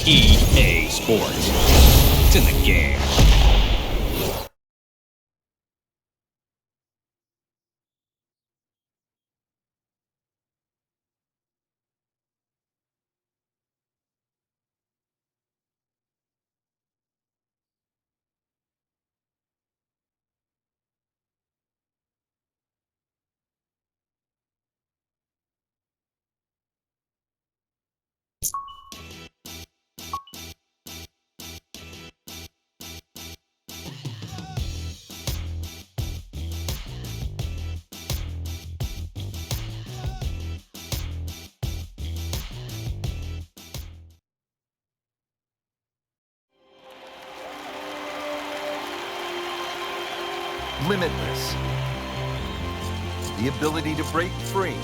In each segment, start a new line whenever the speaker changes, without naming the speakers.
EA Sports. It's in the game.
Limitless. The ability to break free.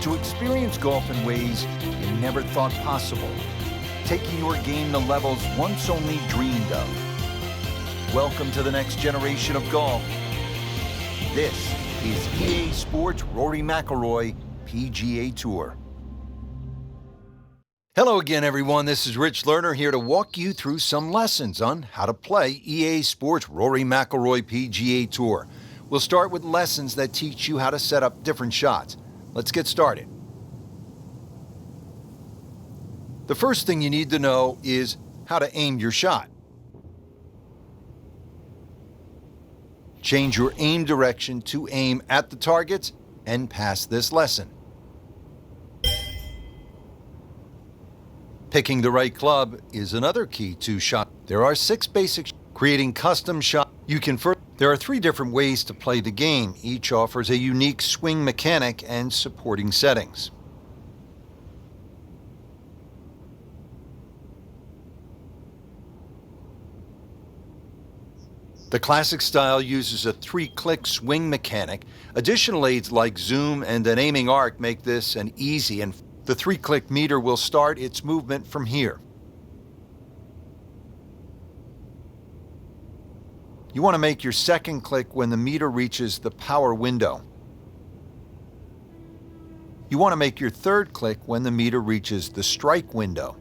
To experience golf in ways you never thought possible. Taking your game to levels once only dreamed of. Welcome to the next generation of golf. This is EA Sports Rory Mcllroy PGA Tour. Hello again, everyone. This is Rich Lerner here to walk you through some lessons on how to play EA Sports Rory Mcllroy PGA Tour. We'll start with lessons that teach you how to set up different shots. Let's get started. The first thing you need to know is how to aim your shot. Change your aim direction to aim at the targets and pass this lesson. Picking the right club is another key to shot. There are 6 basic creating custom shots. There are 3 different ways to play the game. Each offers a unique swing mechanic and supporting settings. The classic style uses a 3-click swing mechanic. Additional aids like zoom and an aiming arc make this an easy, and the 3-click meter will start its movement from here. You want to make your second click when the meter reaches the power window. You want to make your third click when the meter reaches the strike window.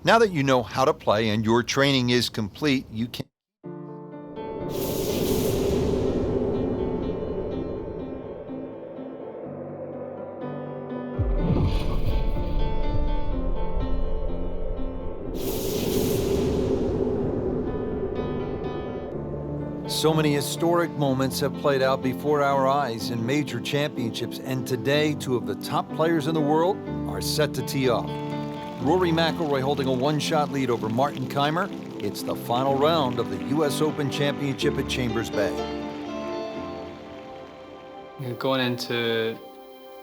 Now that you know how to play and your training is complete, you can So many historic moments have played out before our eyes in major championships, and today 2 of the top players in the world are set to tee off. Rory Mcllroy holding a 1-shot lead over Martin Kaymer. It's the final round of the U.S. Open Championship at Chambers Bay.
Going into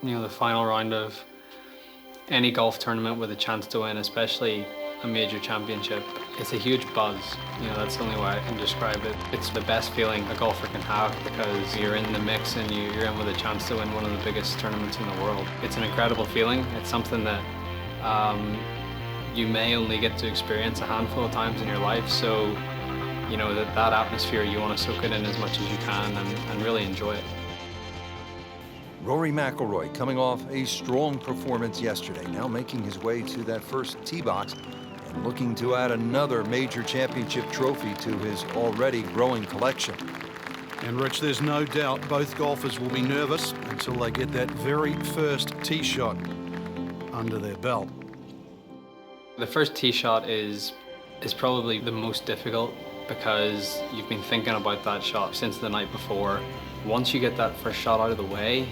the final round of any golf tournament with a chance to win, especially a major championship, it's a huge buzz. You know, that's the only way I can describe it. It's the best feeling a golfer can have because you're in the mix and you're in with a chance to win one of the biggest tournaments in the world. It's an incredible feeling. It's something that you may only get to experience a handful of times in your life. So, you know, that atmosphere, you want to soak it in as much as you can and really enjoy it.
Rory McIlroy coming off a strong performance yesterday, now making his way to that first tee box and looking to add another major championship trophy to his already growing collection.
And Rich, there's no doubt both golfers will be nervous until they get that very first tee shot under their belt.
The first tee shot is probably the most difficult because you've been thinking about that shot since the night before. Once you get that first shot out of the way,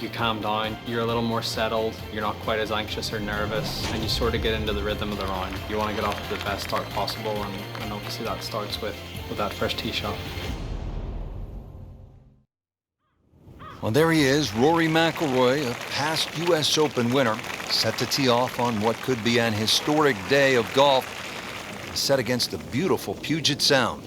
you calm down, you're a little more settled, you're not quite as anxious or nervous, and you sort of get into the rhythm of the round. You want to get off to the best start possible, and obviously that starts with that first tee shot.
Well, there he is, Rory McIlroy, a past U.S. Open winner, set to tee off on what could be an historic day of golf, set against the beautiful Puget Sound.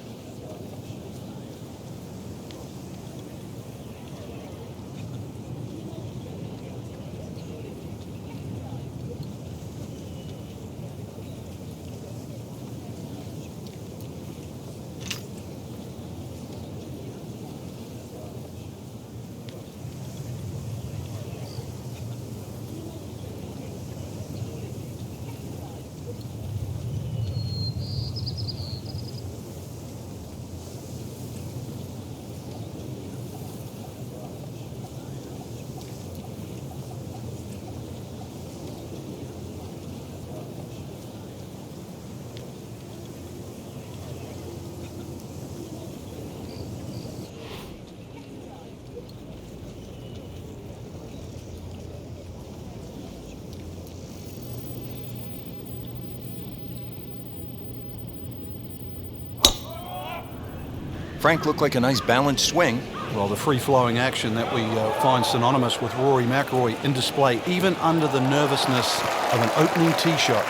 Frank looked like a nice balanced swing.
Well, the free-flowing action that we find synonymous with Rory McIlroy in display, even under the nervousness of an opening tee shot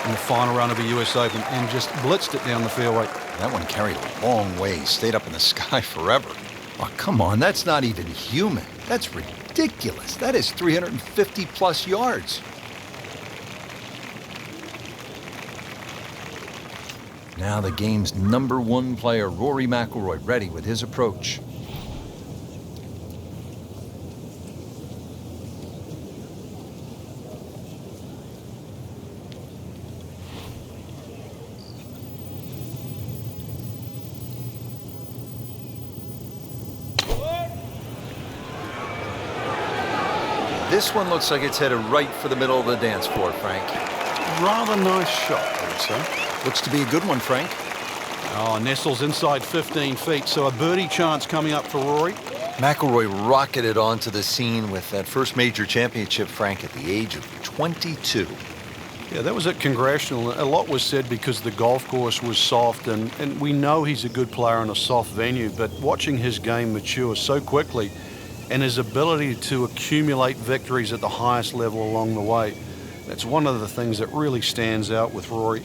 in the final round of a US Open, and just blitzed it down the fairway.
That one carried a long way, stayed up in the sky forever. Oh, come on, that's not even human. That's ridiculous. That is 350 plus yards. Now the game's #1 player, Rory McIlroy, ready with his approach. This one looks like it's headed right for the middle of the dance floor, Frank.
Rather nice shot, I would say.
Looks to be a good one, Frank.
Oh, nestles inside 15 feet, so a birdie chance coming up for Rory.
McIlroy rocketed onto the scene with that first major championship, Frank, at the age of 22.
Yeah, that was at Congressional. A lot was said because the golf course was soft, and we know he's a good player in a soft venue, but watching his game mature so quickly and his ability to accumulate victories at the highest level along the way, that's one of the things that really stands out with Rory.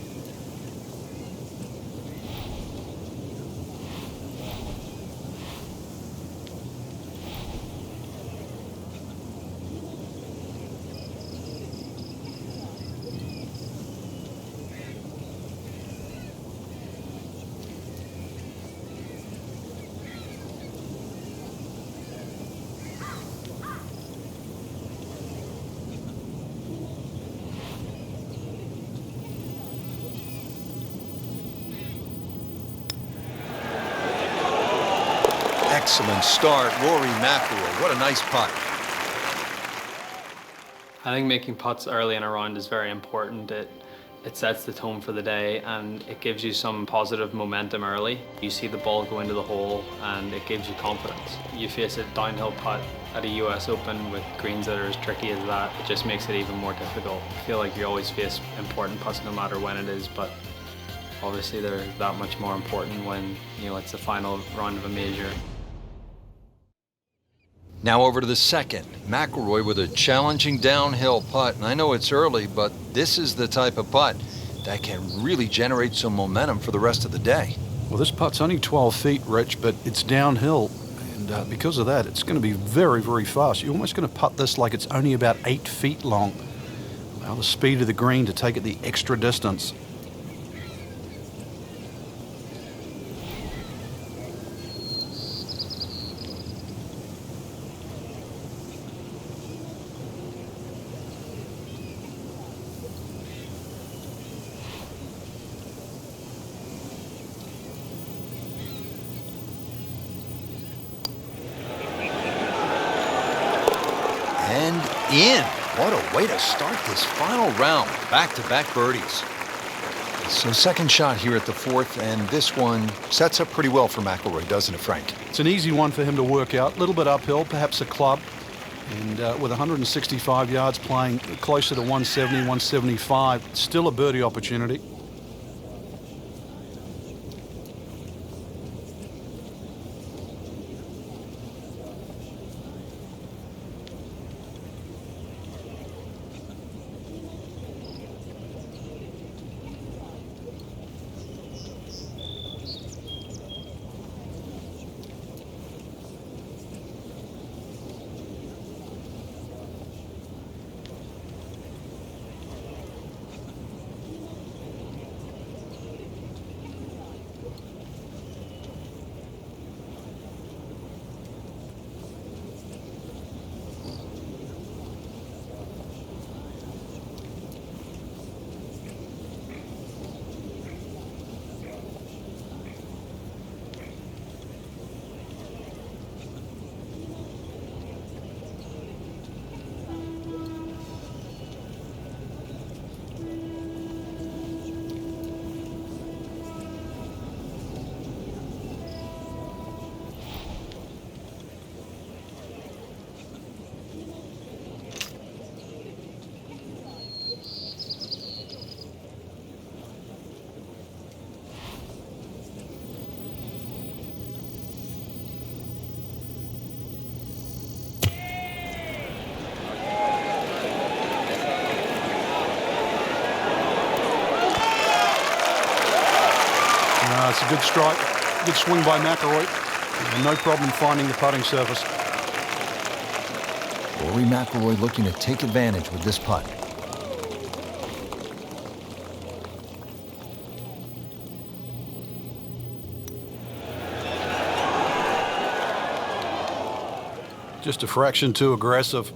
Excellent start, Rory McIlroy. What a nice putt.
I think making putts early in a round is very important. It sets the tone for the day and it gives you some positive momentum early. You see the ball go into the hole and it gives you confidence. You face a downhill putt at a US Open with greens that are as tricky as that, it just makes it even more difficult. I feel like you always face important putts no matter when it is, but obviously they're that much more important when, you know, it's the final round of a major.
Now over to the second. McIlroy with a challenging downhill putt. And I know it's early, but this is the type of putt that can really generate some momentum for the rest of the day.
Well, this putt's only 12 feet, Rich, but it's downhill. And because of that, it's going to be very, very fast. You're almost going to putt this like it's only about 8 feet long. Allow the speed of the green to take it the extra distance.
And in. What a way to start this final round. Back-to-back birdies. So second shot here at the fourth, and this one sets up pretty well for McIlroy, doesn't it, Frank?
It's an easy one for him to work out. A little bit uphill, perhaps a club. And with 165 yards playing closer to 170, 175, still a birdie opportunity. It's a good strike, good swing by McIlroy. No problem finding the putting surface.
Rory McIlroy looking to take advantage with this putt.
Just a fraction too aggressive.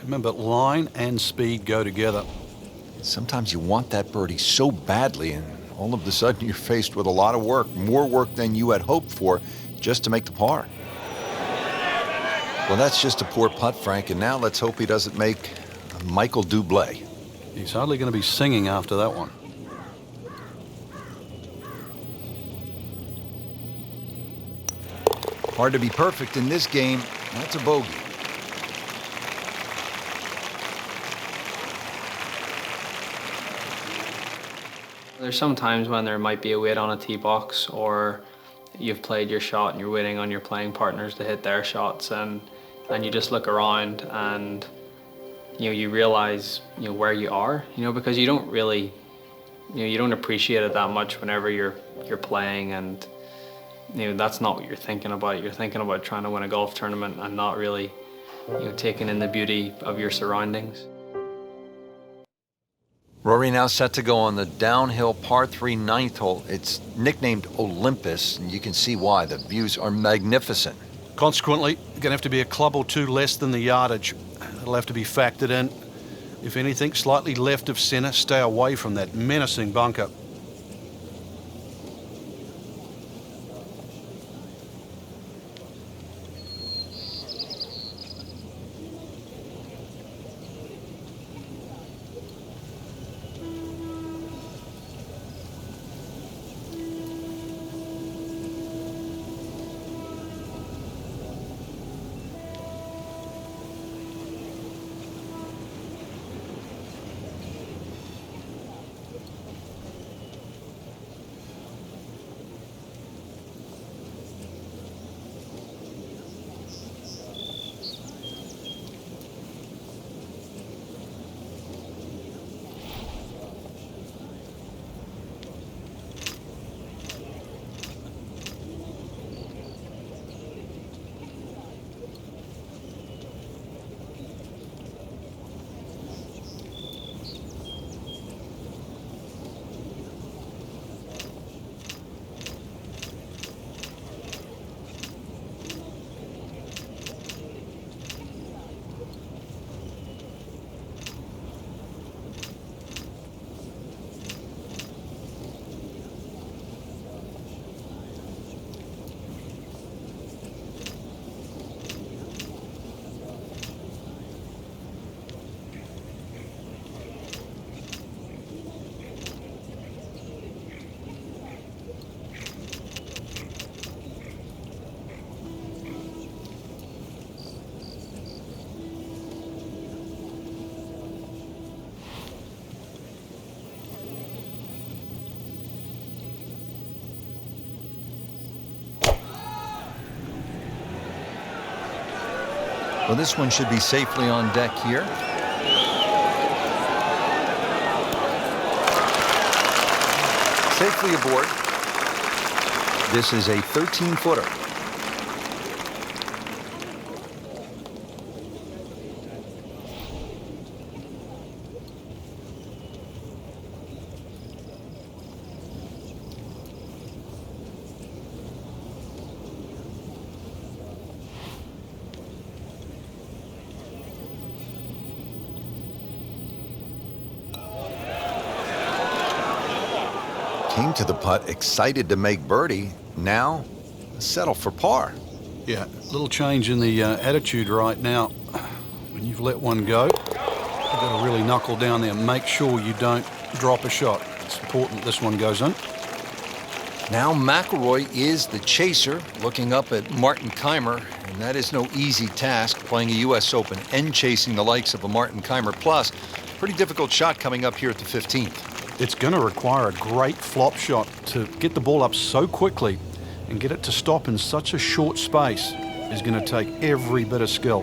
Remember, line and speed go together.
Sometimes you want that birdie so badly, and all of a sudden you're faced with a lot of work, more work than you had hoped for, just to make the par. Well, that's just a poor putt, Frank, and now let's hope he doesn't make a Michael Bublé.
He's hardly going to be singing after that one.
Hard to be perfect in this game. That's a bogey.
There's some times when there might be a wait on a tee box, or you've played your shot and you're waiting on your playing partners to hit their shots, and you just look around and you realize where you are, because you don't really you don't appreciate it that much whenever you're playing, and that's not what you're thinking about. You're thinking about trying to win a golf tournament and not really taking in the beauty of your surroundings.
Rory now set to go on the downhill par 3 ninth hole. It's nicknamed Olympus, and you can see why. The views are magnificent.
Consequently, going to have to be a club or two less than the yardage. It'll have to be factored in. If anything, slightly left of center, stay away from that menacing bunker.
Well, this one should be safely on deck here. Safely aboard. This is a 13-footer. Came to the putt excited to make birdie. Now settle for par.
Yeah, a little change in the attitude right now. When you've let one go, you've got to really knuckle down there and make sure you don't drop a shot. It's important this one goes in.
Now McIlroy is the chaser, looking up at Martin Kaymer, and that is no easy task, playing a U.S. Open and chasing the likes of a Martin Kaymer. Plus, pretty difficult shot coming up here at the 15th.
It's going to require a great flop shot to get the ball up so quickly and get it to stop in such a short space is going to take every bit of skill.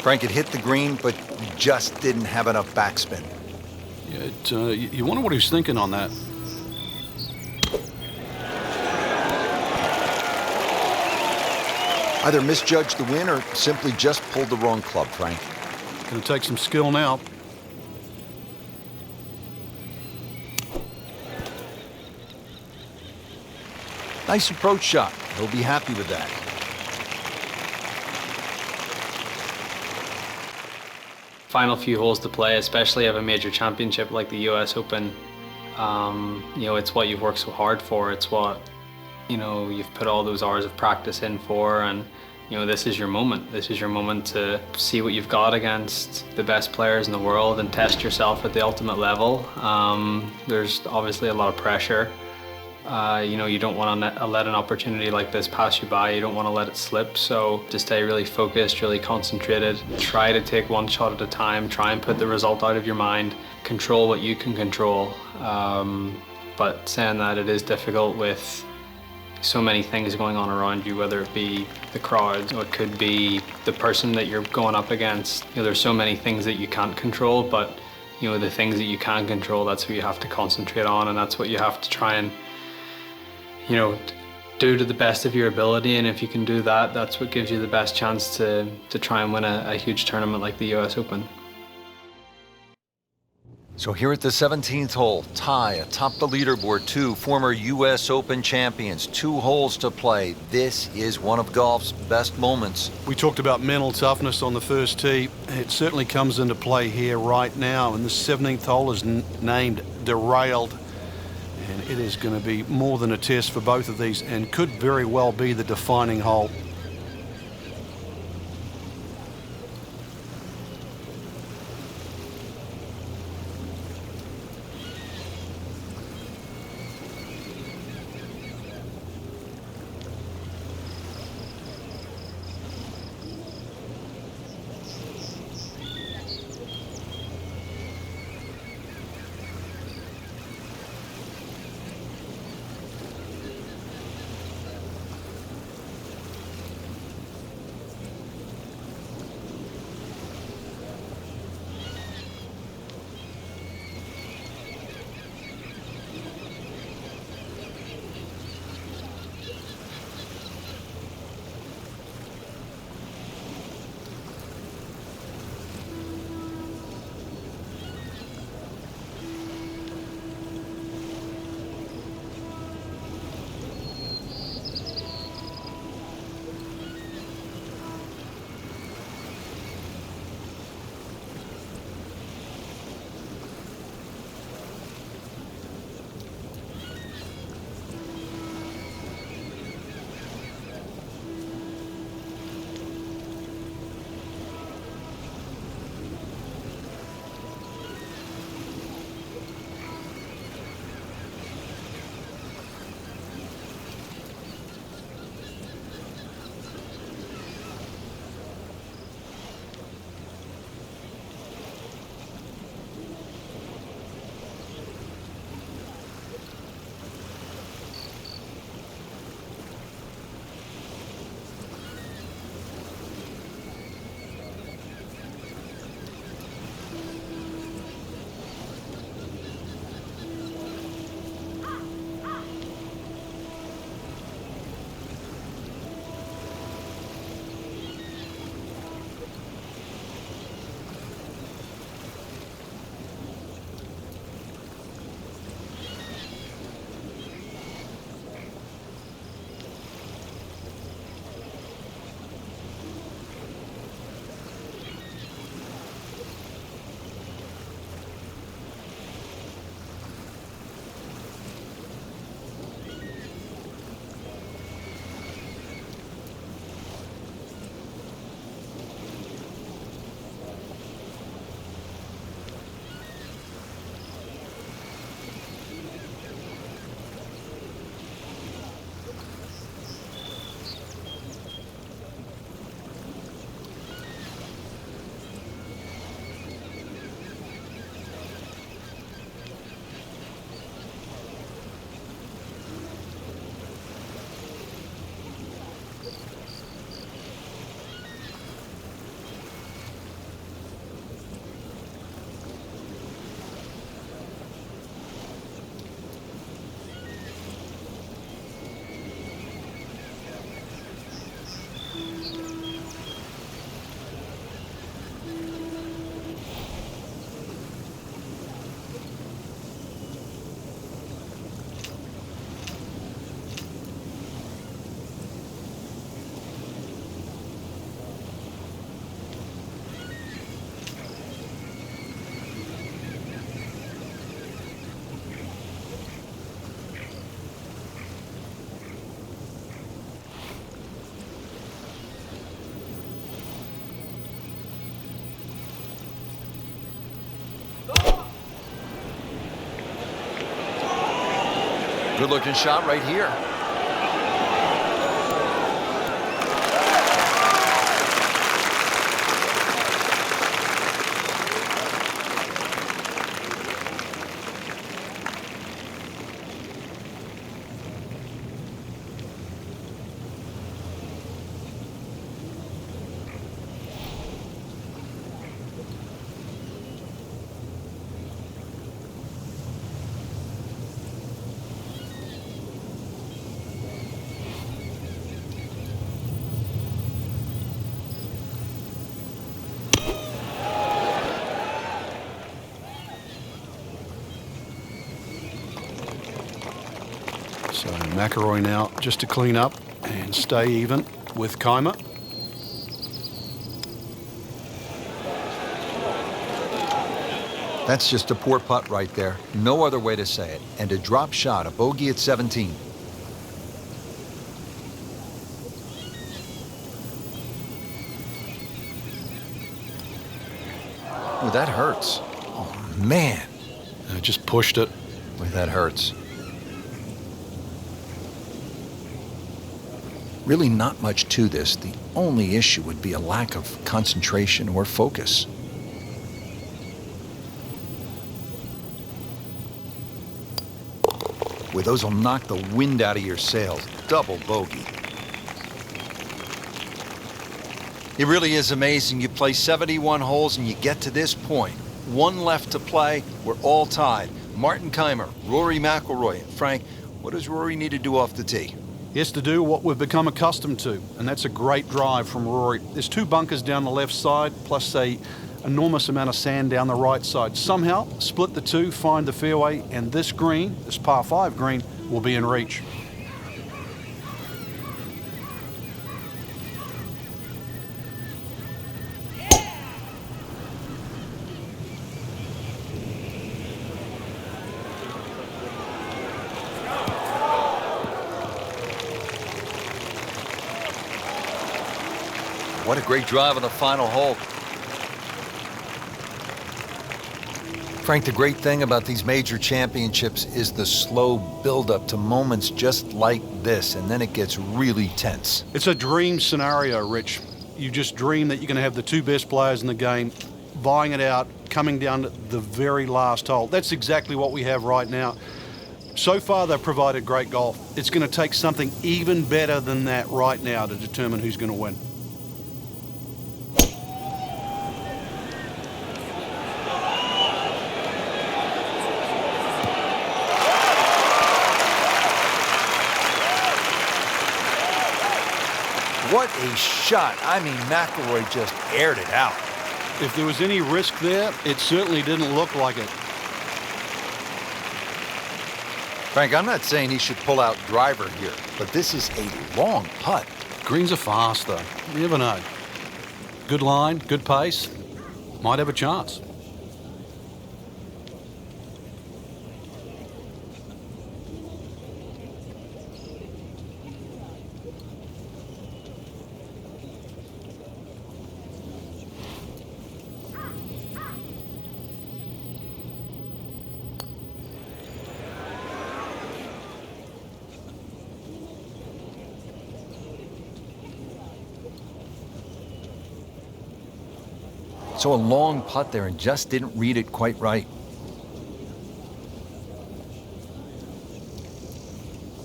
Frank, it hit the green, but just didn't have enough backspin.
Yeah, you wonder what he's thinking on that.
Either misjudged the win or simply just pulled the wrong club, Frank.
Going to take some skill now.
Nice approach shot. He'll be happy with that.
Final few holes to play, especially of a major championship like the US Open. You know, it's what you've worked so hard for. It's what, you know, you've put all those hours of practice in for, and you know, this is your moment. This is your moment to see what you've got against the best players in the world and test yourself at the ultimate level. There's obviously a lot of pressure. You know, you don't want to let an opportunity like this pass you by. You don't want to let it slip. So just stay really focused, really concentrated. Try to take one shot at a time. Try and put the result out of your mind. Control what you can control. But saying that, it is difficult with so many things going on around you, whether it be the crowd or it could be the person that you're going up against. You know, there's so many things that you can't control, but you know, the things that you can control, that's what you have to concentrate on, and that's what you have to try and, you know, do to the best of your ability. And if you can do that, that's what gives you the best chance to try and win a huge tournament like the US Open.
So here at the 17th hole, tie atop the leaderboard, two former US Open champions, 2 holes to play. This is one of golf's best moments.
We talked about mental toughness on the first tee. It certainly comes into play here right now, and the 17th hole is named Derailed. And it is going to be more than a test for both of these and could very well be the defining hole.
Good-looking shot right here.
So Mcllroy now just to clean up and stay even with Keimer.
That's just a poor putt right there. No other way to say it. And a drop shot, a bogey at 17. Oh, that hurts. Oh, man.
Just pushed it.
Boy, that hurts. Really not much to this. The only issue would be a lack of concentration or focus. Boy, those will knock the wind out of your sails. Double bogey. It really is amazing. You play 71 holes and you get to this point. One left to play. We're all tied. Martin Keimer, Rory Mcllroy. Frank, what does Rory need to do off the tee?
He has to do what we've become accustomed to, and that's a great drive from Rory. There's 2 bunkers down the left side, plus a enormous amount of sand down the right side. Somehow, split the 2, find the fairway, and this green, this par 5 green, will be in reach.
What a great drive on the final hole. Frank, the great thing about these major championships is the slow build-up to moments just like this, and then it gets really tense.
It's a dream scenario, Rich. You just dream that you're going to have the 2 best players in the game, vying it out, coming down to the very last hole. That's exactly what we have right now. So far, they've provided great golf. It's going to take something even better than that right now to determine who's going to win.
What a shot. I mean, Mcllroy just aired it out.
If there was any risk there, it certainly didn't look like it.
Frank, I'm not saying he should pull out driver here, but this is a long putt.
Greens are fast, though. You never know. Good line, good pace. Might have a chance.
So a long putt there and just didn't read it quite right.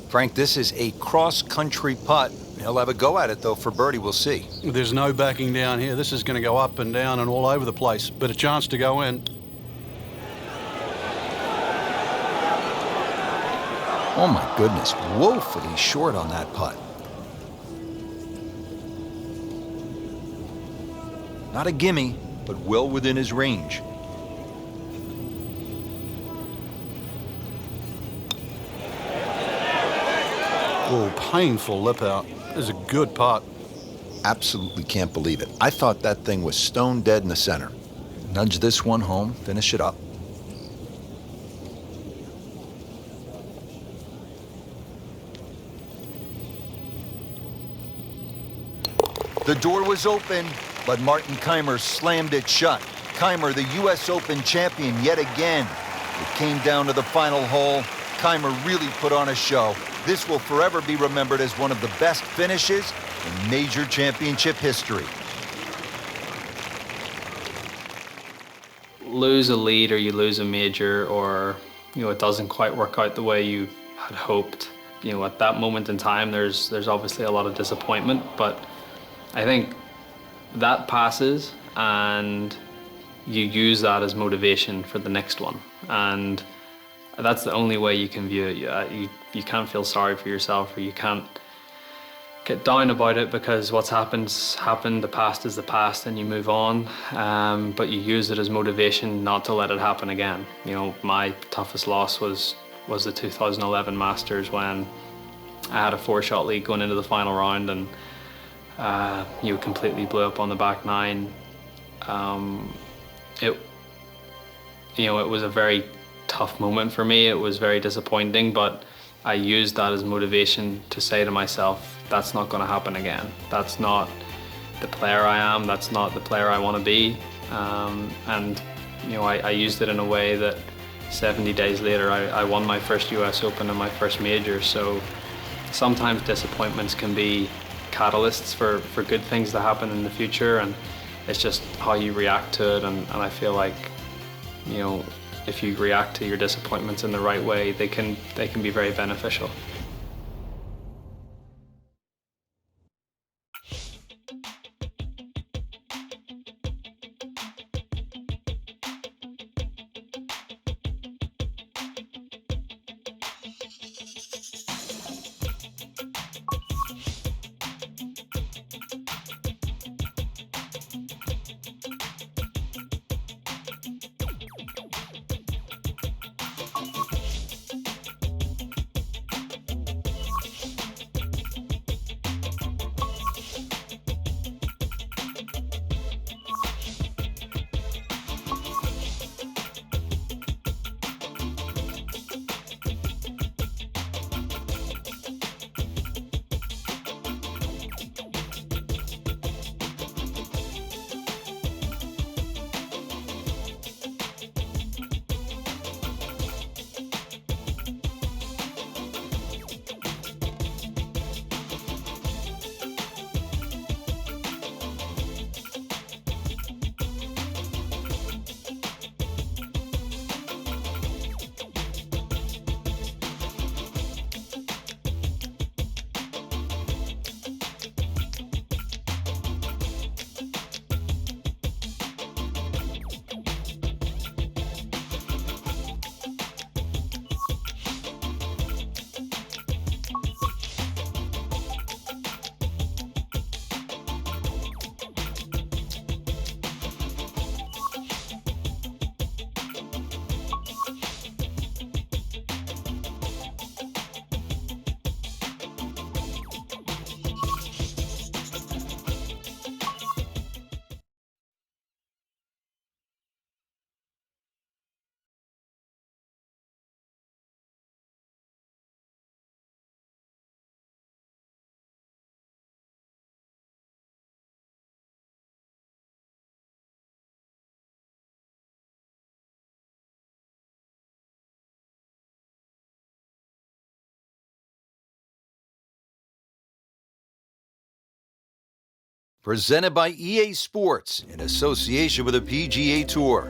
Frank, this is a cross-country putt. He'll have a go at it, though, for birdie. We'll see.
There's no backing down here. This is going to go up and down and all over the place, but a chance to go in.
Oh, my goodness. Woefully short on that putt. Not a gimme, but well within his range.
Oh, painful lip out. This is a good putt.
Absolutely can't believe it. I thought that thing was stone dead in the center. Nudge this one home, finish it up. The door was open, but Martin Keimer slammed it shut. Keimer, the U.S. Open champion yet again. It came down to the final hole, Keimer really put on a show. This will forever be remembered as one of the best finishes in major championship history.
Lose a lead or you lose a major, or it doesn't quite work out the way you had hoped. At that moment in time, there's obviously a lot of disappointment, but I think that passes and you use that as motivation for the next one. And that's the only way you can view it. You can't feel sorry for yourself, or you can't get down about it, because what's happened's happened. The past is the past, and you move on. But you use it as motivation not to let it happen again. My toughest loss was the 2011 Masters, when I had a 4-shot lead going into the final round, and you completely blew up on the back nine. It was a very tough moment for me. It was very disappointing, but I used that as motivation to say to myself, that's not going to happen again. That's not the player I am. That's not the player I want to be. I used it in a way that 70 days later, I won my first US Open and my first major. So sometimes disappointments can be catalysts for good things to happen in the future, and it's just how you react to it. And I feel like, if you react to your disappointments in the right way, they can be very beneficial.
Presented by EA Sports in association with the PGA Tour.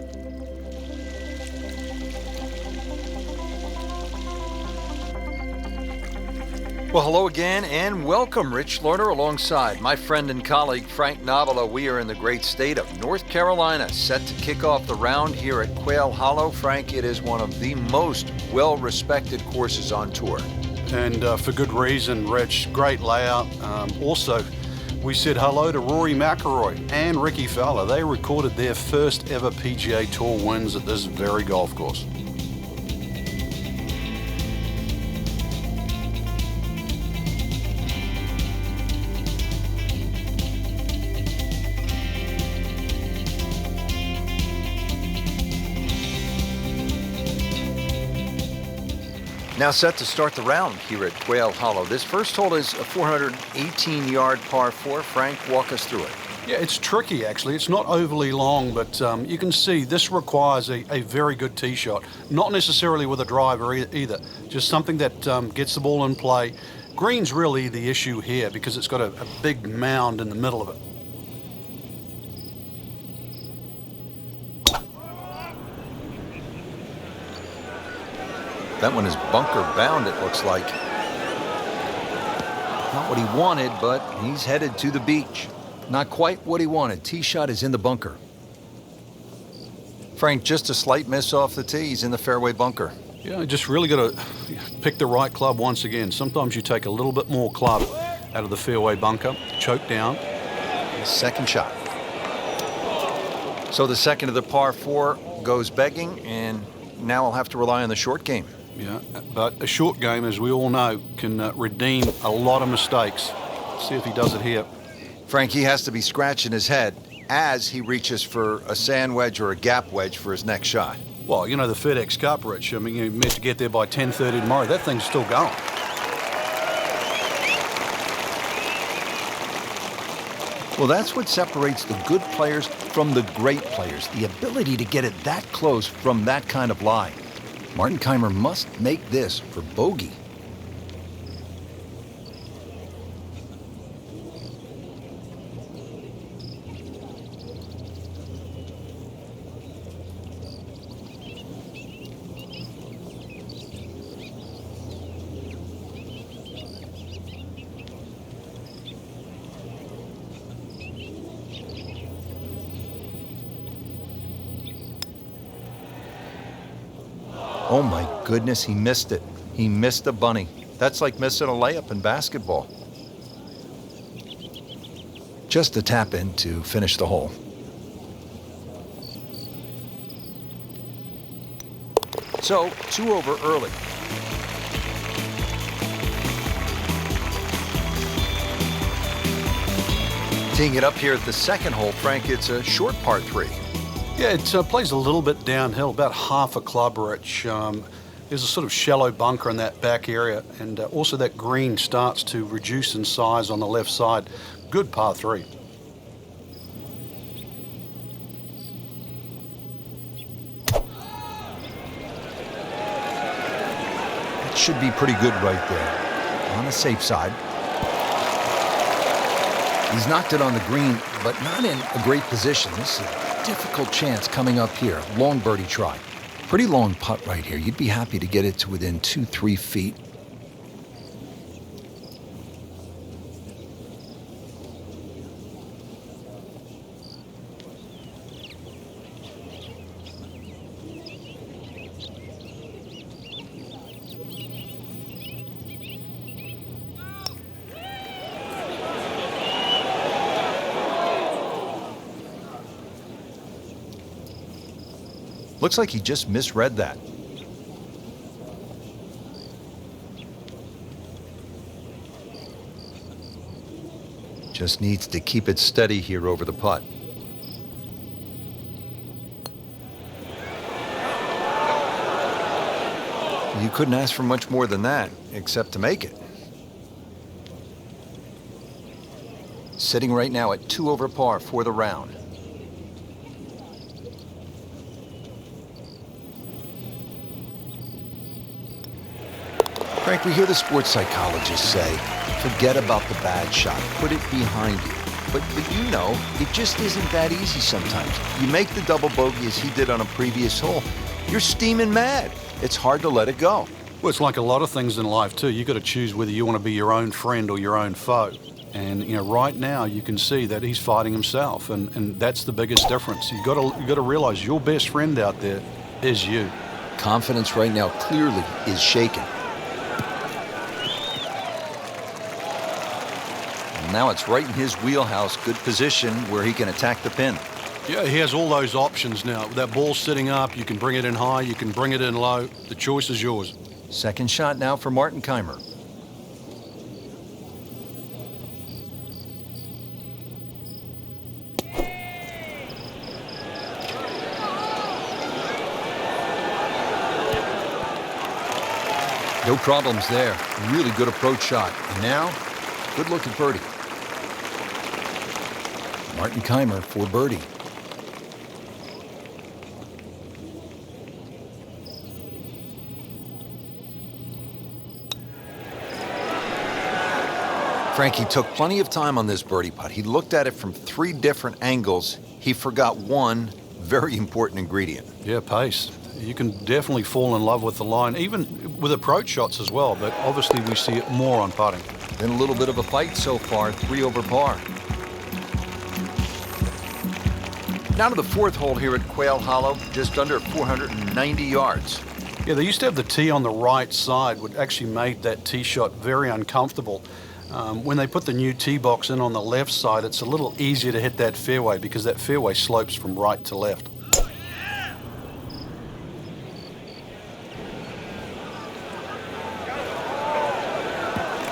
Well, hello again and welcome, Rich Lerner, alongside my friend and colleague Frank Navalo. We are in the great state of North Carolina, set to kick off the round here at Quail Hollow. Frank, it is one of the most well-respected courses on tour.
And for good reason, Rich. Great layout. Also, we said hello to Rory Mcllroy and Ricky Fowler. They recorded their first ever PGA Tour wins at this very golf course.
Now set to start the round here at Quail Hollow. This first hole is a 418-yard par 4. Frank, walk us through it.
Yeah, it's tricky, actually. It's not overly long, but you can see this requires a very good tee shot. Not necessarily with a driver either, just something that gets the ball in play. Green's really the issue here because it's got a big mound in the middle of it.
That one is bunker bound, it looks like. Not what he wanted, but he's headed to the beach. Not quite what he wanted. Tee shot is in the bunker. Frank, just a slight miss off the tee. He's in the fairway bunker.
Yeah, you just really got to pick the right club once again. Sometimes you take a little bit more club out of the fairway bunker, choke down.
Second shot. So the second of the par 4 goes begging, and now I'll have to rely on the short game.
Yeah, but a short game, as we all know, can redeem a lot of mistakes. See if he does it here.
Frank, he has to be scratching his head as he reaches for a sand wedge or a gap wedge for his next shot.
Well, you know the FedEx Cup, Rich. I mean, you're meant to get there by 10:30 tomorrow. That thing's still going.
Well, that's what separates the good players from the great players, the ability to get it that close from that kind of lie. Martin Kaymer must make this for bogey. Oh my goodness, he missed it. He missed a bunny. That's like missing a layup in basketball. Just a tap in to finish the hole. So, 2 over early. Teeing it up here at the second hole, Frank, it's a short par 3.
Yeah, it plays a little bit downhill, about half a club, Rich. There's a sort of shallow bunker in that back area, and also that green starts to reduce in size on the left side. Good par 3.
It should be pretty good right there. On the safe side. He's knocked it on the green, but not in a great position. This is a difficult chance coming up here. Long birdie try. Pretty long putt right here. You'd be happy to get it to within 2-3 feet. Looks like he just misread that. Just needs to keep it steady here over the putt. You couldn't ask for much more than that, except to make it. Sitting right now at 2 over par for the round. Frank, we hear the sports psychologists say, forget about the bad shot, put it behind you. But you know, it just isn't that easy sometimes. You make the double bogey as he did on a previous hole, you're steaming mad. It's hard to let it go.
Well, it's like a lot of things in life too. You've got to choose whether you want to be your own friend or your own foe. And you know, right now you can see that he's fighting himself, and that's the biggest difference. You got to realize your best friend out there is you.
Confidence right now clearly is shaken. Now it's right in his wheelhouse, good position where he can attack the pin.
Yeah, he has all those options now. That ball's sitting up, you can bring it in high, you can bring it in low. The choice is yours.
Second shot now for Martin Kaymer. No problems there. Really good approach shot. And now, good look at birdie. Martin Keimer for birdie. Frankie took plenty of time on this birdie putt. He looked at it from 3 different angles. He forgot one very important ingredient.
Yeah, pace. You can definitely fall in love with the line, even with approach shots as well, but obviously we see it more on putting.
Been a little bit of a fight so far, 3 over par. Now to the 4th hole here at Quail Hollow, just under 490 yards.
Yeah, they used to have the tee on the right side, which actually made that tee shot very uncomfortable. When they put the new tee box in on the left side, it's a little easier to hit that fairway because that fairway slopes from right to left.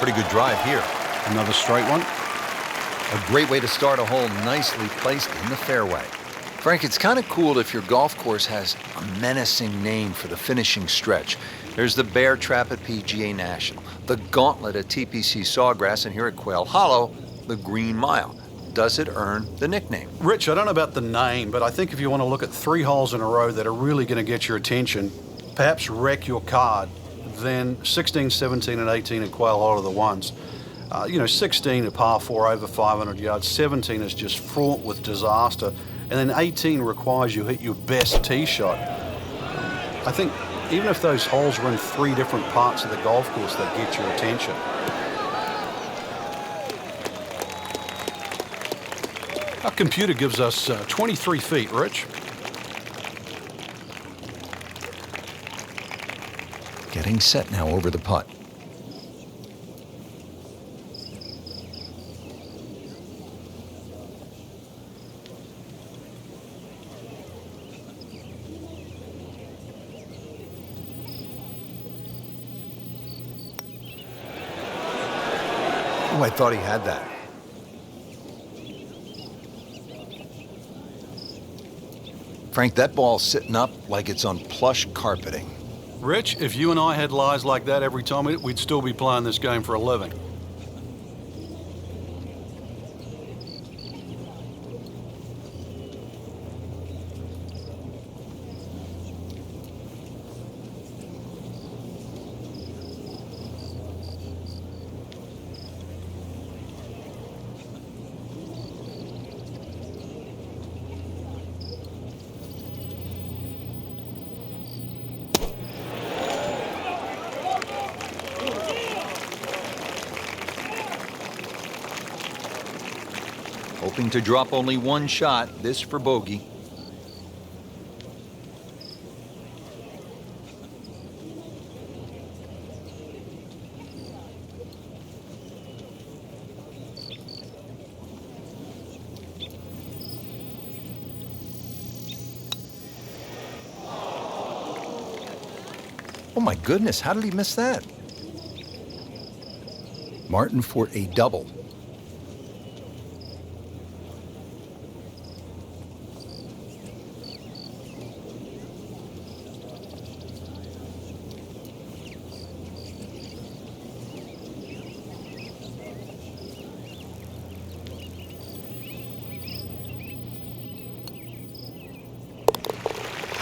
Pretty good drive here.
Another straight one.
A great way to start a hole, nicely placed in the fairway. Frank, it's kind of cool if your golf course has a menacing name for the finishing stretch. There's the Bear Trap at PGA National, the Gauntlet at TPC Sawgrass, and here at Quail Hollow, the Green Mile. Does it earn the nickname?
Rich, I don't know about the name, but I think if you want to look at 3 holes in a row that are really going to get your attention, perhaps wreck your card, then 16, 17, and 18 at Quail Hollow are the ones. 16 a par 4 over 500 yards, 17 is just fraught with disaster, and then 18 requires you hit your best tee shot. I think even if those holes were in 3 different parts of the golf course, they get your attention. Our computer gives us 23 feet, Rich.
Getting set now over the putt. Oh, I thought he had that. Frank, that ball's sitting up like it's on plush carpeting.
Rich, if you and I had lies like that every time, we'd still be playing this game for a living.
Hoping to drop only 1 shot, this for bogey. Oh my goodness, how did he miss that? Martin for a double.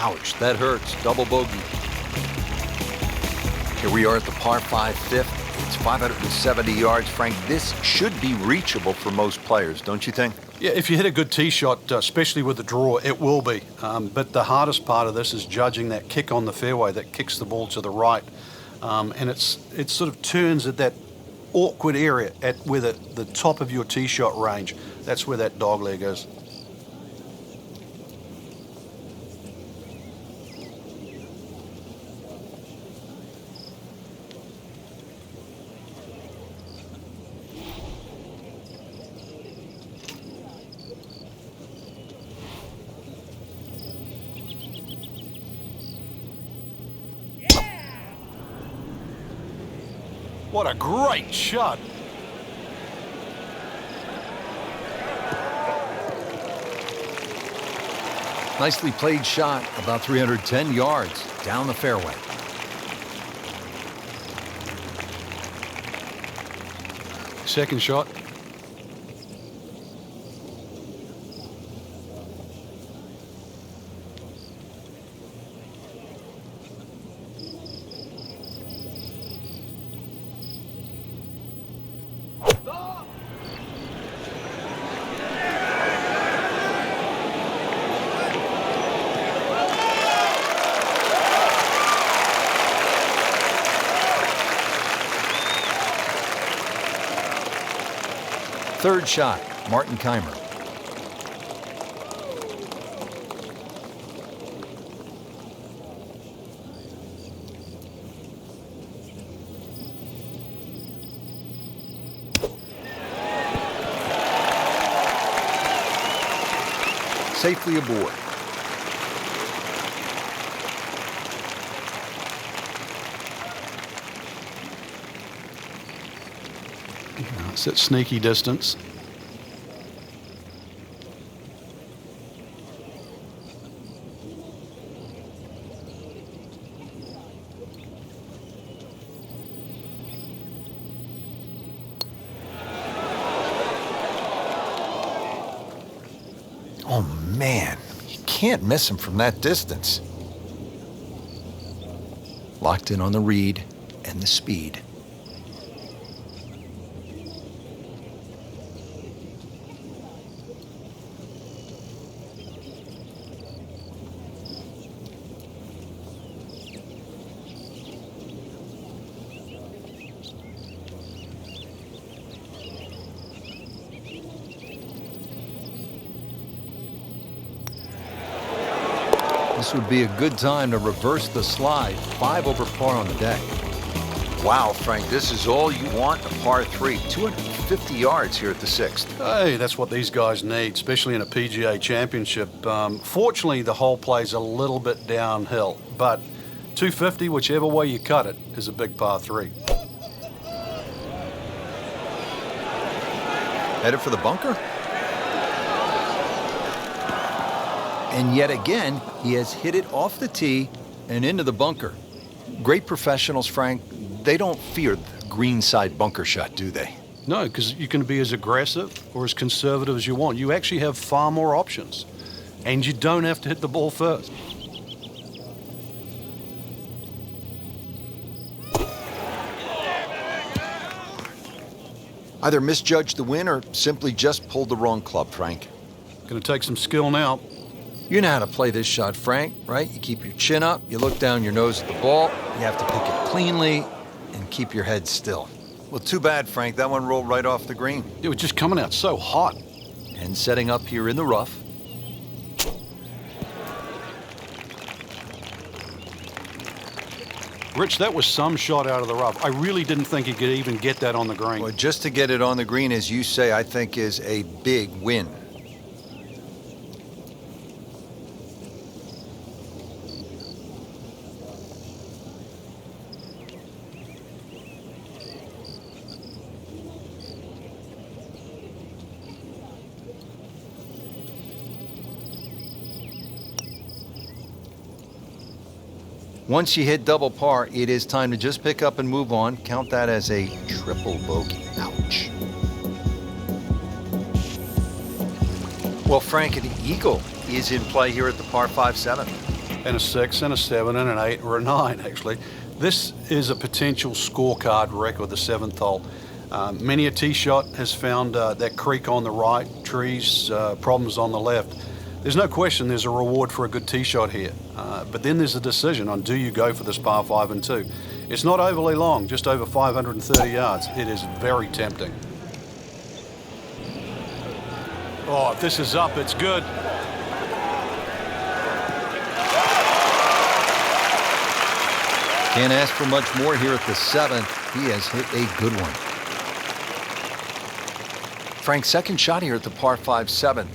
Ouch, that hurts. Double bogey. Here we are at the par 5 fifth. It's 570 yards. Frank, this should be reachable for most players, don't you think?
Yeah, if you hit a good tee shot, especially with the draw, it will be. But the hardest part of this is judging that kick on the fairway that kicks the ball to the right. And it sort of turns at that awkward area at where the top of your tee shot range. That's where that dog leg is. What a great shot.
Nicely played shot, about 310 yards down the fairway.
Second shot.
Third shot, Martin Keimer. Safely aboard.
It's at sneaky distance.
Oh, man. You can't miss him from that distance. Locked in on the read and the speed. This would be a good time to reverse the slide. 5 over par on the day. Wow, Frank, this is all you want in a par 3. 250 yards here at the 6th.
Hey, that's what these guys need, especially in a PGA championship. Fortunately, the hole plays a little bit downhill, but 250, whichever way you cut it, is a big par 3.
Headed for the bunker. And yet again, he has hit it off the tee and into the bunker. Great professionals, Frank, they don't fear the greenside bunker shot, do they?
No, because you can be as aggressive or as conservative as you want. You actually have far more options, and you don't have to hit the ball first.
Either misjudged the win or simply just pulled the wrong club, Frank.
Going to take some skill now.
You know how to play this shot, Frank, right? You keep your chin up, you look down your nose at the ball, you have to pick it cleanly and keep your head still. Well, too bad, Frank. That one rolled right off the green.
It was just coming out so hot.
And setting up here in the rough.
Rich, that was some shot out of the rough. I really didn't think he could even get that on the green.
Well, just to get it on the green, as you say, I think is a big win. Once you hit double par, it is time to just pick up and move on. Count that as a triple bogey. Ouch. Well, Frank, an eagle is in play here at the par 5-7.
And a 6 and a 7 and an 8 or a 9, actually. This is a potential scorecard record, the 7th hole. Many a tee shot has found that creek on the right, trees, problems on the left. There's no question there's a reward for a good tee shot here. But then there's a decision on do you go for this par 5 and 2. It's not overly long, just over 530 yards. It is very tempting. Oh, if this is up, it's good.
Can't ask for much more here at the 7th. He has hit a good one. Frank, second shot here at the par 5-7.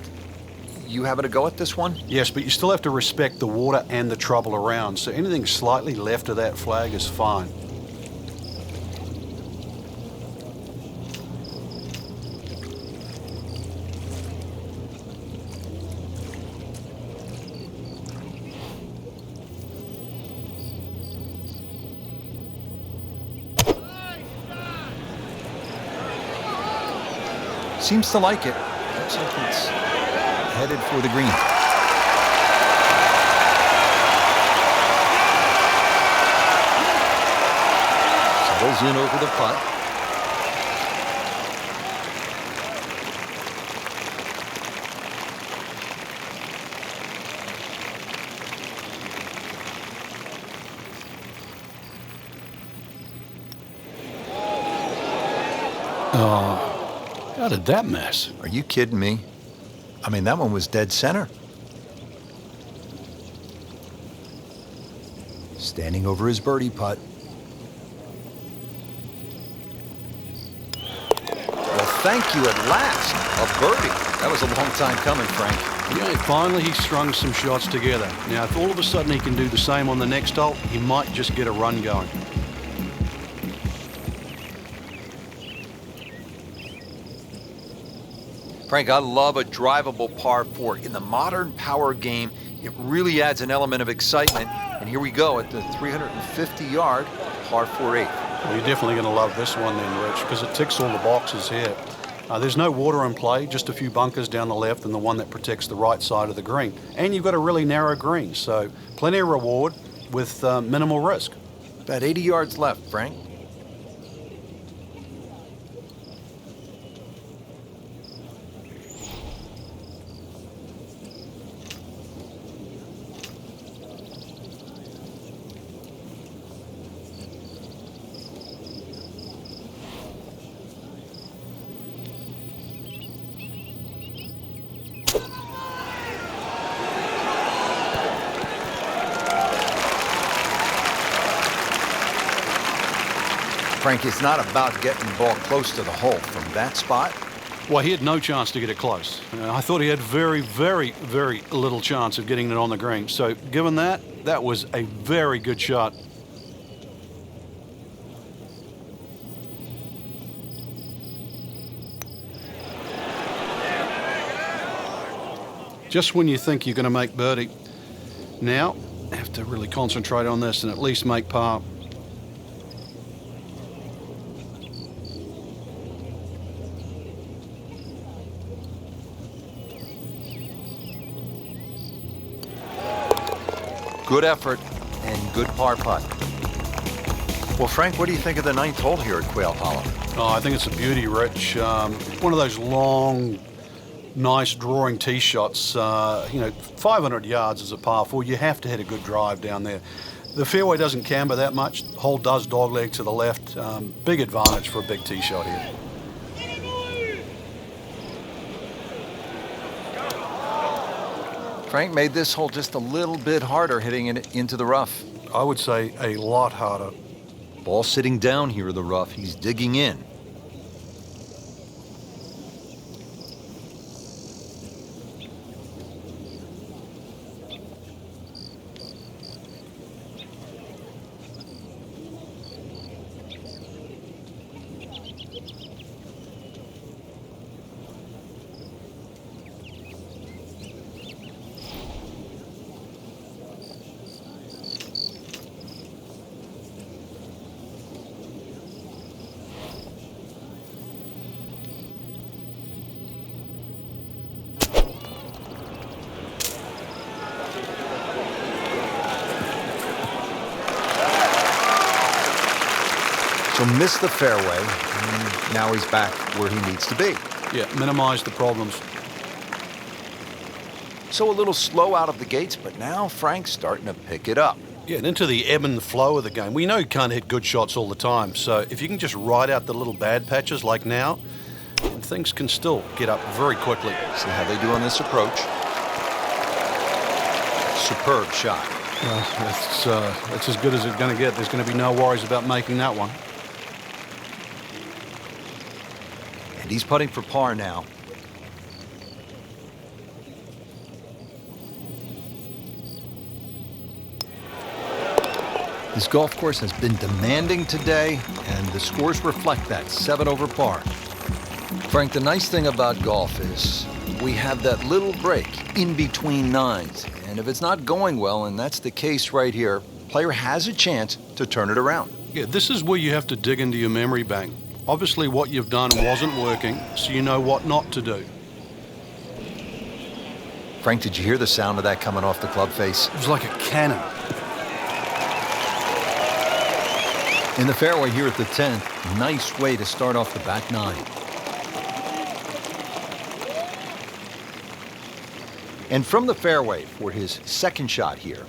You having a go at this one?
Yes, but you still have to respect the water and the trouble around, so anything slightly left of that flag is fine.
Seems to like it. Looks like it's headed for the green. Settles in over the putt.
Oh, How did that miss?
Are you kidding me? I mean, that one was dead center. Standing over his birdie putt. Well, thank you at last. A birdie. That was a long time coming, Frank.
Yeah, finally he strung some shots together. Now, if all of a sudden he can do the same on the next hole, he might just get a run going.
Frank, I love a drivable par 4. In the modern power game, it really adds an element of excitement. And here we go at the 350-yard par 4-8.
Well, you're definitely going to love this one then, Rich, because it ticks all the boxes here. There's no water in play, just a few bunkers down the left and the one that protects the right side of the green. And you've got a really narrow green, so plenty of reward with minimal risk.
About 80 yards left, Frank. Frank, it's not about getting the ball close to the hole from that spot.
Well, he had no chance to get it close. I thought he had very, very, very little chance of getting it on the green. So given that, that was a very good shot. Just when you think you're going to make birdie, now have to really concentrate on this and at least make par.
Good effort and good par putt. Well, Frank, what do you think of the 9th hole here at Quail Hollow?
Oh, I think it's a beauty, Rich. One of those long, nice drawing tee shots. 500 yards is a par 4. You have to hit a good drive down there. The fairway doesn't camber that much. The hole does dogleg to the left. Big advantage for a big tee shot here.
Frank made this hole just a little bit harder hitting it into the rough.
I would say a lot harder.
Ball sitting down here in the rough. He's digging in. So missed the fairway, and now he's back where he needs to be.
Yeah, minimize the problems.
So a little slow out of the gates, but now Frank's starting to pick it up.
Yeah, and into the ebb and flow of the game. We know you can't hit good shots all the time, so if you can just ride out the little bad patches like now, things can still get up very quickly.
See how they do on this approach. Superb shot.
Well, that's as good as it's going to get. There's going to be no worries about making that one.
And he's putting for par now. This golf course has been demanding today, and the scores reflect that. 7 over par. Frank, the nice thing about golf is we have that little break in between nines. And if it's not going well, and that's the case right here, player has a chance to turn it around.
Yeah, this is where you have to dig into your memory bank. Obviously, what you've done wasn't working, so you know what not to do.
Frank, did you hear the sound of that coming off the club face?
It was like a cannon.
In the fairway here at the 10th, nice way to start off the back nine. And from the fairway for his second shot here.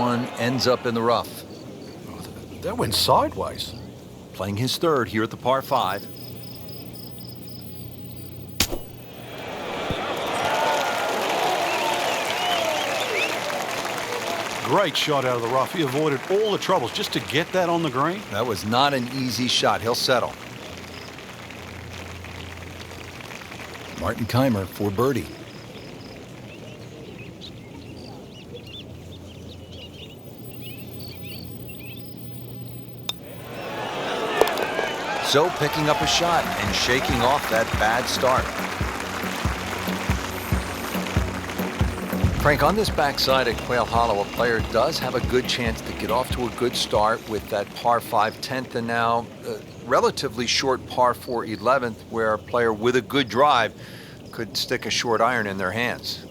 one ends up in the rough.
That went sideways.
Playing his third here at the par 5.
Great shot out of the rough. He avoided all the troubles just to get that on the green.
That was not an easy shot. He'll settle. Martin Kaymer for birdie. So picking up a shot and shaking off that bad start. Frank, on this backside at Quail Hollow, a player does have a good chance to get off to a good start with that par 5 10th and now relatively short par 4 11th, where a player with a good drive could stick a short iron in their hands.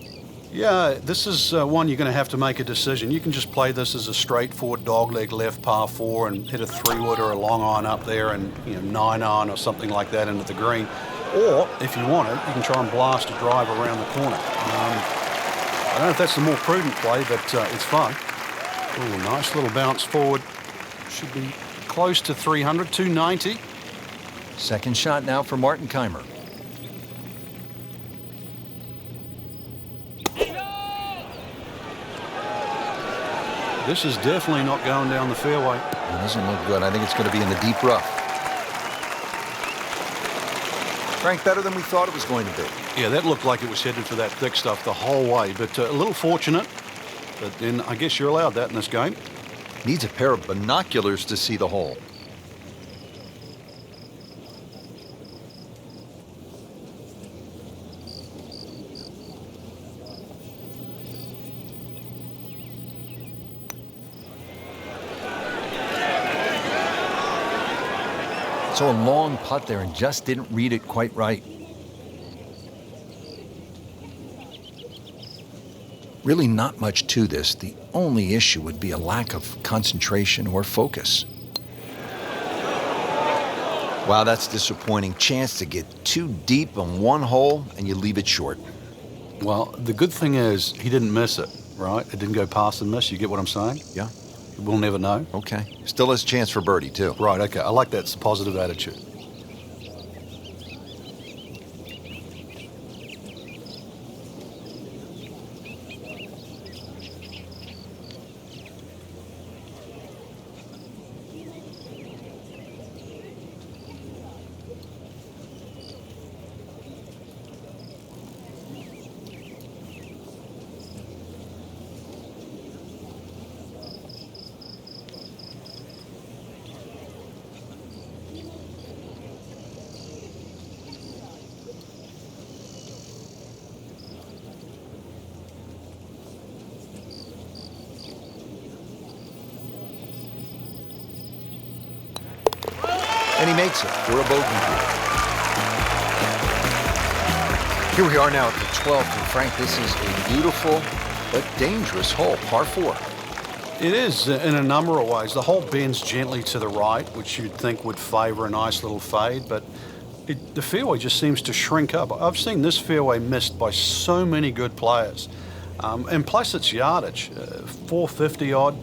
Yeah, this is one you're going to have to make a decision. You can just play this as a straightforward dogleg left par 4 and hit a 3-wood or a long iron up there and 9-iron or something like that into the green. Or, if you want it, you can try and blast a drive around the corner. I don't know if that's the more prudent play, but it's fun. Ooh, nice little bounce forward. Should be close to 300, 290.
Second shot now for Martin Kaymer.
This is definitely not going down the fairway.
It doesn't look good. I think it's going to be in the deep rough. Frank, better than we thought it was going to be.
Yeah, that looked like it was headed for that thick stuff the whole way, but a little fortunate. But then I guess you're allowed that in this game.
Needs a pair of binoculars to see the hole. So a long putt there and just didn't read it quite right. Really not much to this. The only issue would be a lack of concentration or focus. Wow, that's disappointing. Chance to get too deep on one hole and you leave it short.
Well, the good thing is he didn't miss it, right? It didn't go past and miss. You get what I'm saying?
Yeah.
We'll never know.
Okay. Still has a chance for birdie, too.
Right, okay. I like that. It's a positive attitude.
And he makes it for a bogey. Here we are now at the 12th, and Frank, this is a beautiful but dangerous hole, par 4.
It is in a number of ways. The hole bends gently to the right, which you'd think would favor a nice little fade, but the fairway just seems to shrink up. I've seen this fairway missed by so many good players. And plus its yardage, 450 odd.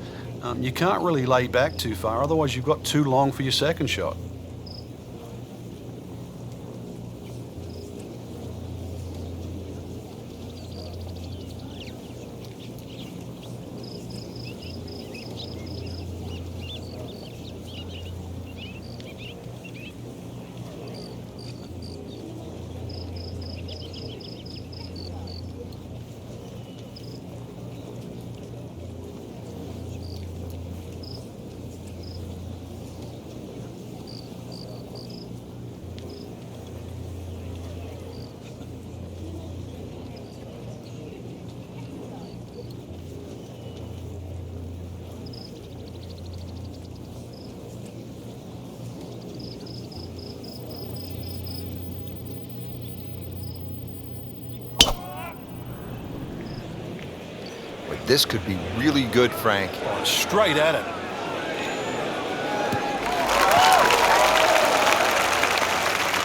You can't really lay back too far, otherwise you've got too long for your second shot.
This could be really good, Frank.
Straight at it.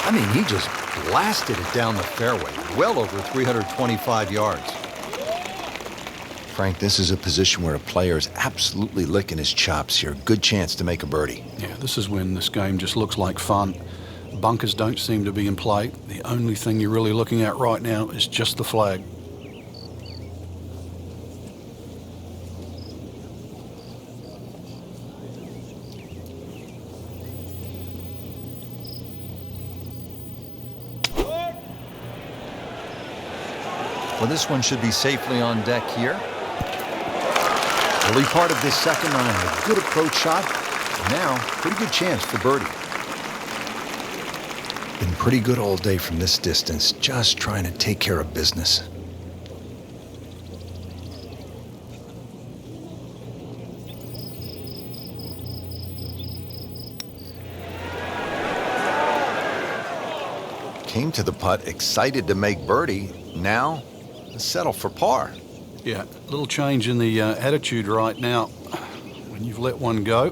I mean, he just blasted it down the fairway, well over 325 yards. Frank, this is a position where a player is absolutely licking his chops here. Good chance to make a birdie.
Yeah, this is when this game just looks like fun. Bunkers don't seem to be in play. The only thing you're really looking at right now is just the flag.
Well, this one should be safely on deck here. Early part of this second on a good approach shot. Now, pretty good chance for birdie. Been pretty good all day from this distance, just trying to take care of business. Came to the putt, excited to make birdie. Now, settle for par.
Yeah, a little change in the attitude right now. When you've let one go,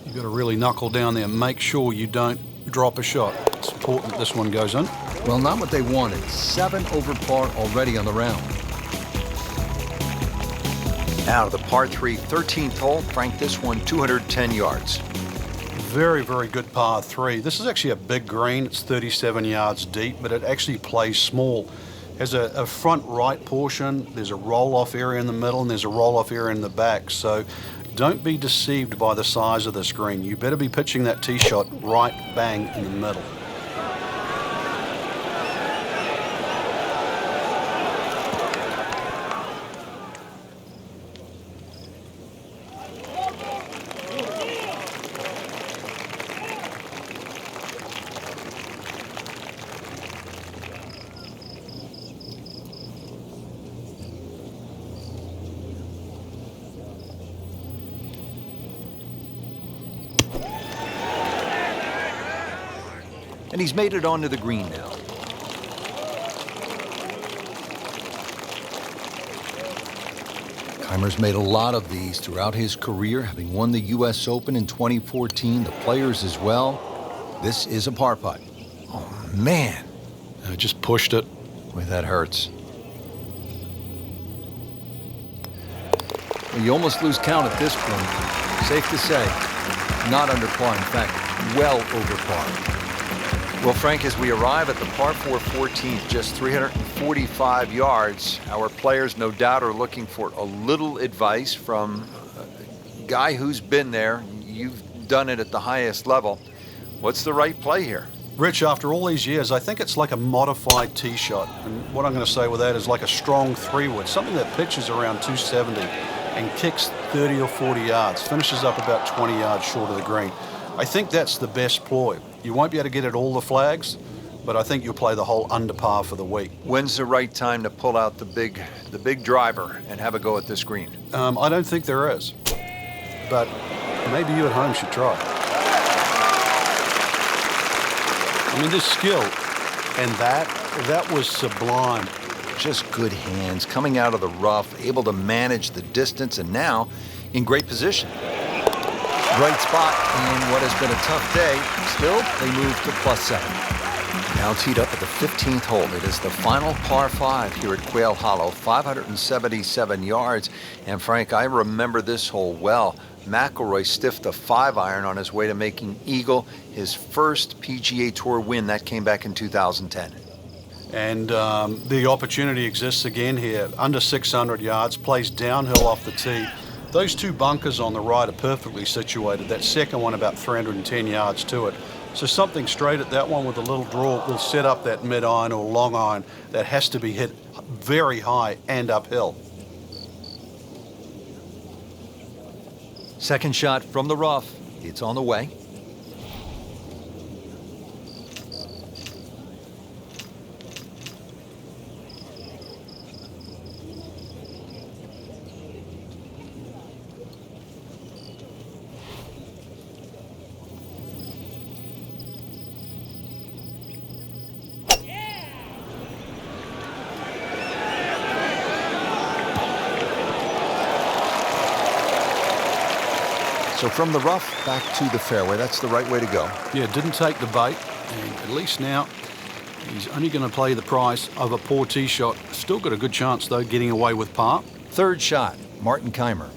you've got to really knuckle down there and make sure you don't drop a shot. It's important that this one goes in.
Well, not what they wanted. 7 over par already on the round. Out of the par 3, 13th hole. Frank, this one 210 yards.
Very, very good par 3. This is actually a big green. It's 37 yards deep, but it actually plays small. There's a front right portion, there's a roll-off area in the middle, and there's a roll-off area in the back. So don't be deceived by the size of this green. You better be pitching that tee shot right bang in the middle.
And he's made it onto the green now. Keimer's made a lot of these throughout his career, having won the U.S. Open in 2014, the Players as well. This is a par putt. Oh, man.
I just pushed it.
Boy, that hurts. Well, you almost lose count at this point. Safe to say, not under par. In fact, well over par. Well, Frank, as we arrive at the par 4 14th, just 345 yards, our players no doubt are looking for a little advice from a guy who's been there. You've done it at the highest level. What's the right play here?
Rich, after all these years, I think it's like a modified tee shot. And what I'm going to say with that is like a strong 3-wood, something that pitches around 270 and kicks 30 or 40 yards, finishes up about 20 yards short of the green. I think that's the best ploy. You won't be able to get at all the flags, but I think you'll play the hole under par for the week.
When's the right time to pull out the big driver and have a go at this green?
I don't think there is, but maybe you at home should try. I mean, this skill, and that was sublime.
Just good hands, coming out of the rough, able to manage the distance, and now in great position. Right spot in what has been a tough day. Still, they move to +7. Now teed up at the 15th hole. It is the final par 5 here at Quail Hollow, 577 yards. And Frank, I remember this hole well. McIlroy stiffed a 5-iron on his way to making eagle, his first PGA Tour win. That came back in 2010.
And the opportunity exists again here. Under 600 yards, plays downhill off the tee. Those two bunkers on the right are perfectly situated. That second one about 310 yards to it. So something straight at that one with a little draw will set up that mid-iron or long iron that has to be hit very high and uphill.
Second shot from the rough. It's on the way. So from the rough back to the fairway, that's the right way to go.
Yeah, didn't take the bait, and at least now he's only going to play the price of a poor tee shot. Still got a good chance, though, getting away with par.
Third shot, Martin Keimer.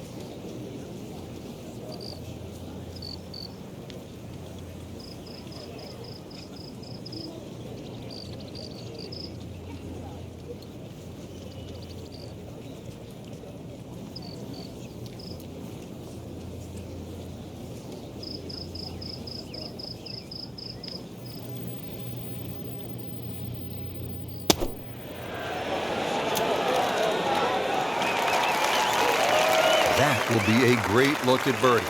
That will be a great look at birdie.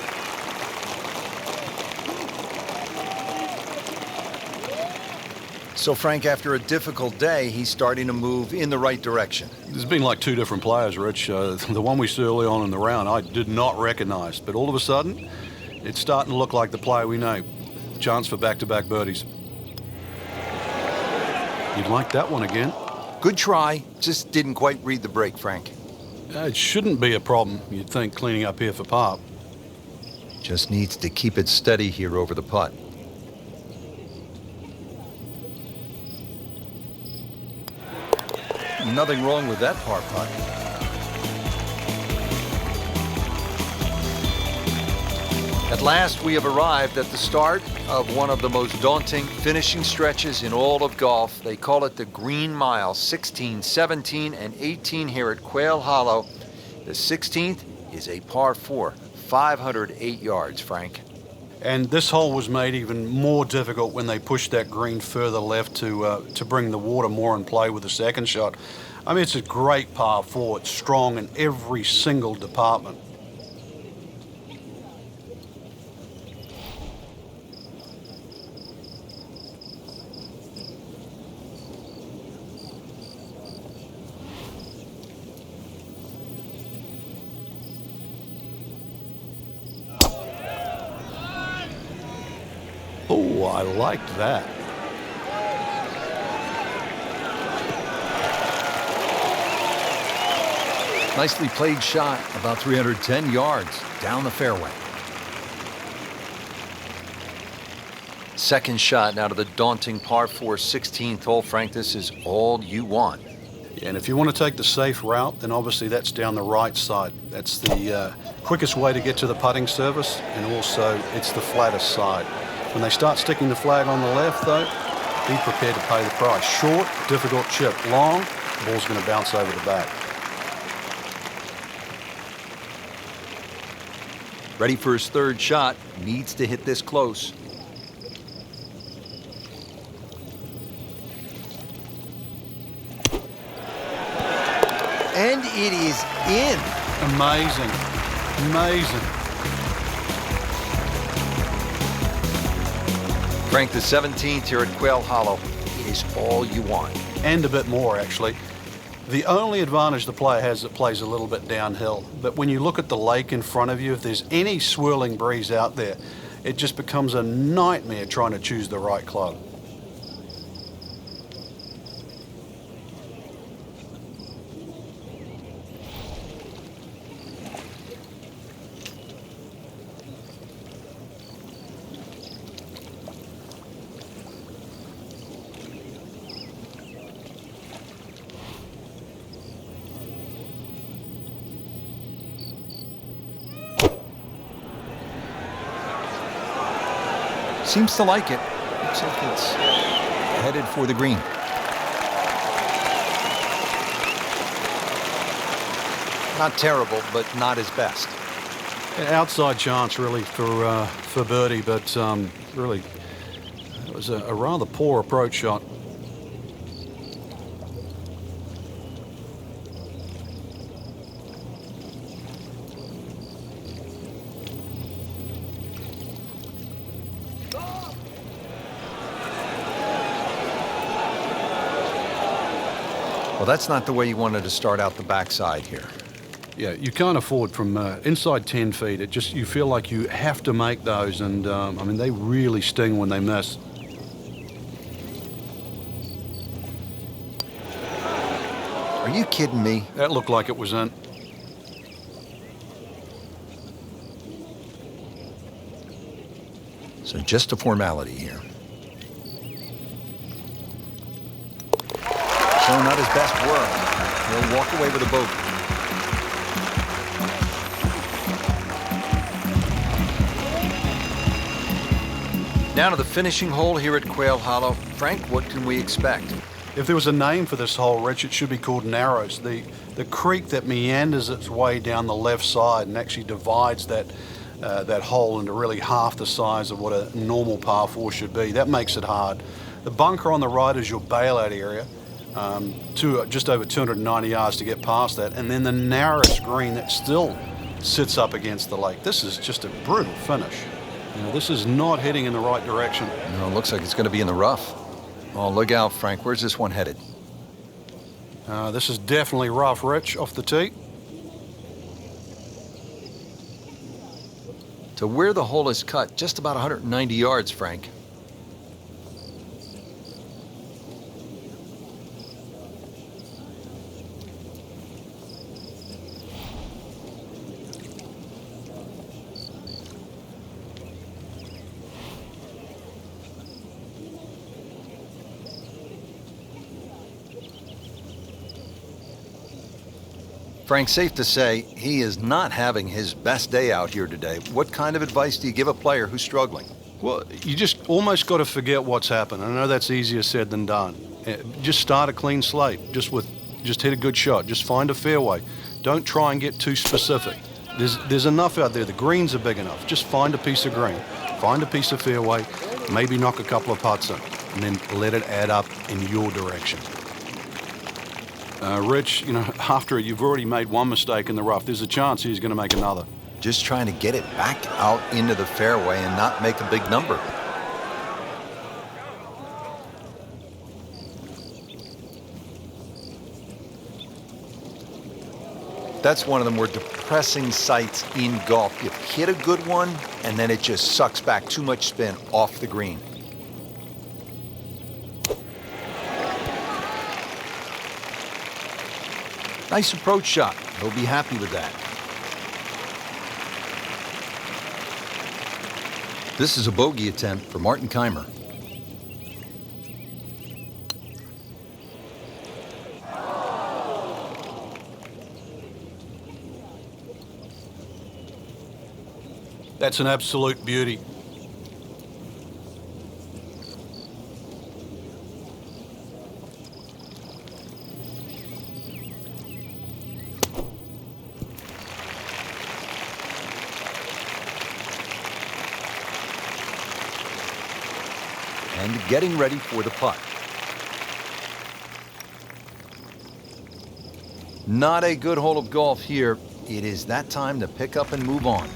So, Frank, after a difficult day, he's starting to move in the right direction.
There's been like two different players, Rich. The one we saw early on in the round, I did not recognize. But all of a sudden, it's starting to look like the player we know. Chance for back-to-back birdies. You'd like that one again.
Good try, just didn't quite read the break, Frank.
It shouldn't be a problem, you'd think, cleaning up here for par.
Just needs to keep it steady here over the putt. Nothing wrong with that par putt. At last, we have arrived at the start of one of the most daunting finishing stretches in all of golf. They call it the Green Mile, 16, 17, and 18 here at Quail Hollow. The 16th is a par 4, 508 yards, Frank.
And this hole was made even more difficult when they pushed that green further left to bring the water more in play with the second shot. I mean, it's a great par 4. It's strong in every single department. Oh, I liked that.
Nicely played shot, about 310 yards down the fairway. Second shot now to the daunting par 4 16th hole. Frank, this is all you want.
And if you want to take the safe route, then obviously that's down the right side. That's the quickest way to get to the putting surface, and also it's the flattest side. When they start sticking the flag on the left, though, be prepared to pay the price. Short, difficult chip. Long, the ball's going to bounce over the back.
Ready for his third shot. Needs to hit this close. And it is in.
Amazing. Amazing.
Frank, the 17th here at Quail Hollow. It is all you want.
And a bit more, actually. The only advantage the player has, it plays a little bit downhill. But when you look at the lake in front of you, if there's any swirling breeze out there, it just becomes a nightmare trying to choose the right club.
Seems to like it. Looks like it's headed for the green. Not terrible, but not his best.
Outside chance, really, for birdie, but really, it was a rather poor approach shot.
Well, that's not the way you wanted to start out the backside here.
Yeah, you can't afford from inside 10 feet. It just, you feel like you have to make those, and I mean, they really sting when they miss.
Are you kidding me?
That looked like it was in.
So just a formality here. So not his best work. He'll walk away with a bogey. Down to the finishing hole here at Quail Hollow. Frank, what can we expect?
If there was a name for this hole, Rich, it should be called Narrows. The creek that meanders its way down the left side and actually divides that hole into really half the size of what a normal par 4 should be. That makes it hard. The bunker on the right is your bailout area, just over 290 yards to get past that, and then the narrowest green that still sits up against the lake. This is just a brutal finish. You know, this is not heading in the right direction.
No, it looks like it's going to be in the rough. Oh, look out, Frank. Where's this one headed?
This is definitely rough, Rich, off the tee.
To where the hole is cut, just about 190 yards, Frank. Frank, safe to say he is not having his best day out here today. What kind of advice do you give a player who's struggling?
Well, you just almost got to forget what's happened. I know that's easier said than done. Just start a clean slate. Just hit a good shot. Just find a fairway. Don't try and get too specific. There's enough out there. The greens are big enough. Just find a piece of green. Find a piece of fairway. Maybe knock a couple of putts in, and then let it add up in your direction. Rich, you know, after you've already made one mistake in the rough, there's a chance he's going to make another.
Just trying to get it back out into the fairway and not make a big number. That's one of the more depressing sights in golf. You hit a good one, and then it just sucks back too much spin off the green. Nice approach shot. He'll be happy with that. This is a bogey attempt for Martin Keimer.
That's an absolute beauty.
And getting ready for the putt. Not a good hole of golf here. It is that time to pick up and move on.